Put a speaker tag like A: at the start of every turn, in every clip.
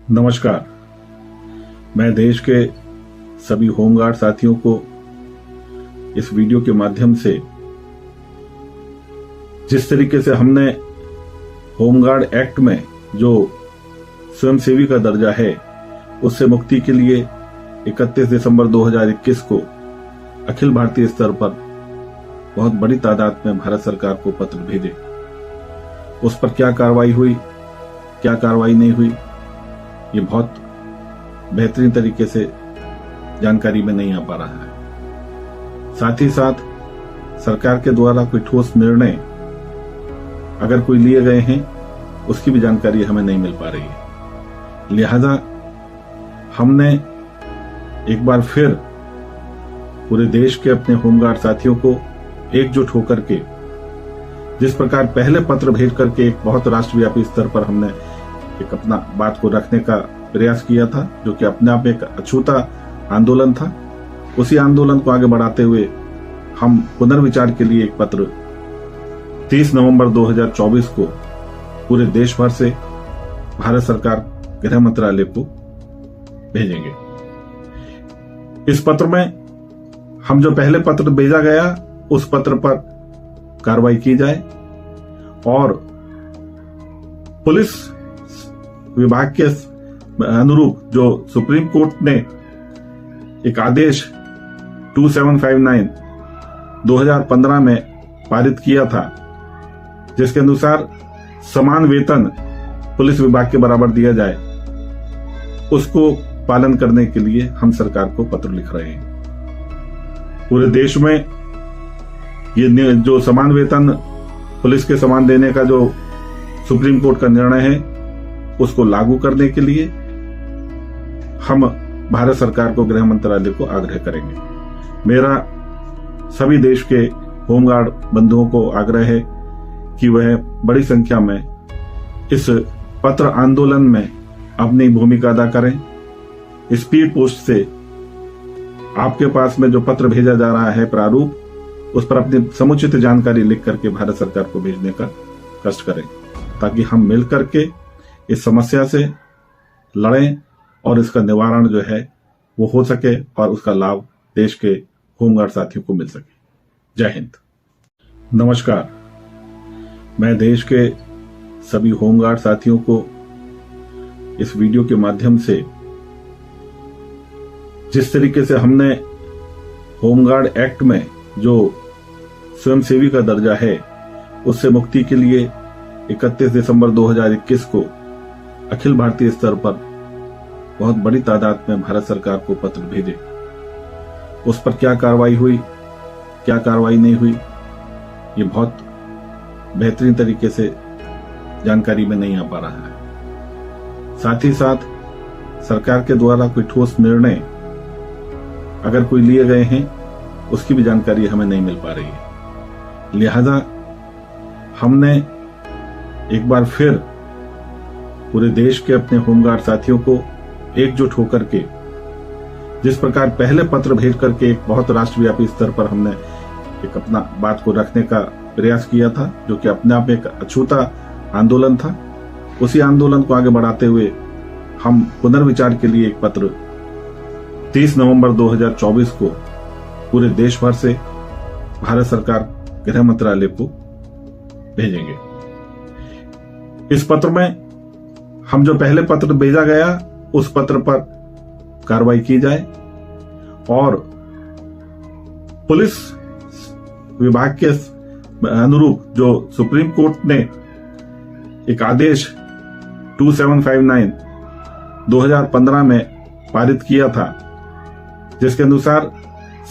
A: नमस्कार। मैं देश के सभी होमगार्ड साथियों को इस वीडियो के माध्यम से जिस तरीके से हमने होमगार्ड एक्ट में जो स्वयंसेवी का दर्जा है उससे मुक्ति के लिए 31 दिसंबर 2021 को अखिल भारतीय स्तर पर बहुत बड़ी तादाद में भारत सरकार को पत्र भेजे। उस पर क्या कार्रवाई हुई, क्या कार्रवाई नहीं हुई, ये बहुत बेहतरीन तरीके से जानकारी में नहीं आ पा रहा है। साथ ही साथ सरकार के द्वारा कोई ठोस निर्णय अगर कोई लिए गए हैं उसकी भी जानकारी हमें नहीं मिल पा रही है। लिहाजा हमने एक बार फिर पूरे देश के अपने होमगार्ड साथियों को एकजुट होकर के जिस प्रकार पहले पत्र भेज करके एक बहुत राष्ट्रव्यापी स्तर पर हमने एक अपना बात को रखने का प्रयास किया था, जो कि अपने आप एक अछूता आंदोलन था, उसी आंदोलन को आगे बढ़ाते हुए हम पुनर्विचार के लिए एक पत्र 30 नवंबर 2024 को पूरे देश भर से भारत सरकार गृह मंत्रालय को भेजेंगे। इस पत्र में हम जो पहले पत्र भेजा गया उस पत्र पर कार्रवाई की जाए और पुलिस विभाग के अनुरूप जो सुप्रीम कोर्ट ने एक आदेश 2759 2015 में पारित किया था, जिसके अनुसार समान वेतन पुलिस विभाग के बराबर दिया जाए, उसको पालन करने के लिए हम सरकार को पत्र लिख रहे हैं। पूरे देश में ये जो समान वेतन पुलिस के समान देने का जो सुप्रीम कोर्ट का निर्णय है उसको लागू करने के लिए हम भारत सरकार को गृह मंत्रालय को आग्रह करेंगे। मेरा सभी देश के होमगार्ड बंधुओं को आग्रह है कि वह बड़ी संख्या में इस पत्र आंदोलन में अपनी भूमिका अदा करें। स्पीड पोस्ट से आपके पास में जो पत्र भेजा जा रहा है प्रारूप, उस पर अपनी समुचित जानकारी लिख करके भारत सरकार को भेजने का कष्ट करें, ताकि हम मिलकर के इस समस्या से लड़ें और इसका निवारण जो है वो हो सके और उसका लाभ देश के होमगार्ड साथियों को मिल सके। जय हिंद। नमस्कार। मैं देश के सभी होमगार्ड साथियों को इस वीडियो के माध्यम से जिस तरीके से हमने होमगार्ड एक्ट में जो स्वयंसेवी का दर्जा है उससे मुक्ति के लिए 31 दिसंबर 2021 को अखिल भारतीय स्तर पर बहुत बड़ी तादाद में भारत सरकार को पत्र भेजे। उस पर क्या कार्रवाई हुई, क्या कार्रवाई नहीं हुई, ये बहुत बेहतरीन तरीके से जानकारी में नहीं आ पा रहा है। साथ ही साथ सरकार के द्वारा कोई ठोस निर्णय अगर कोई लिए गए हैं उसकी भी जानकारी हमें नहीं मिल पा रही है। लिहाजा हमने एक बार फिर पूरे देश के अपने होमगार्ड साथियों को एकजुट होकर के जिस प्रकार पहले पत्र भेज करके एक बहुत राष्ट्रव्यापी स्तर पर हमने एक अपना बात को रखने का प्रयास किया था, जो कि अपने आप एक अछूता आंदोलन था, उसी आंदोलन को आगे बढ़ाते हुए हम पुनर्विचार के लिए एक पत्र 30 नवंबर 2024 को पूरे देश भर से भारत सरकार गृह मंत्रालय को भेजेंगे। इस पत्र में हम जो पहले पत्र भेजा गया उस पत्र पर कार्रवाई की जाए और पुलिस विभाग के अनुरूप जो सुप्रीम कोर्ट ने एक आदेश 2759 2015 में पारित किया था, जिसके अनुसार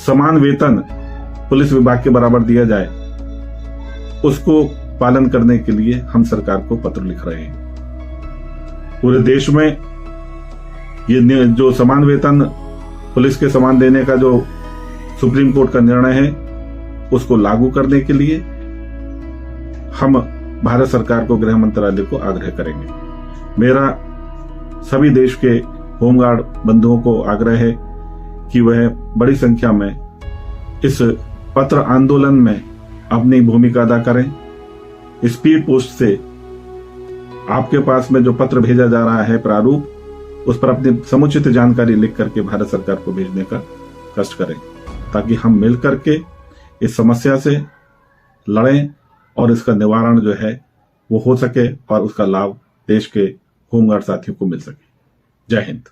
A: समान वेतन पुलिस विभाग के बराबर दिया जाए, उसको पालन करने के लिए हम सरकार को पत्र लिख रहे हैं। पूरे देश में ये जो समान वेतन पुलिस के समान देने का जो सुप्रीम कोर्ट का निर्णय है उसको लागू करने के लिए हम भारत सरकार को गृह मंत्रालय को आग्रह करेंगे। मेरा सभी देश के होमगार्ड बंधुओं को आग्रह है कि वह बड़ी संख्या में इस पत्र आंदोलन में अपनी भूमिका अदा करें। स्पीड पोस्ट से आपके पास में जो पत्र भेजा जा रहा है प्रारूप, उस पर अपनी समुचित जानकारी लिख करके भारत सरकार को भेजने का कष्ट करें, ताकि हम मिल करके इस समस्या से लड़ें और इसका निवारण जो है वो हो सके और उसका लाभ देश के होमगार्ड साथियों को मिल सके। जय हिंद।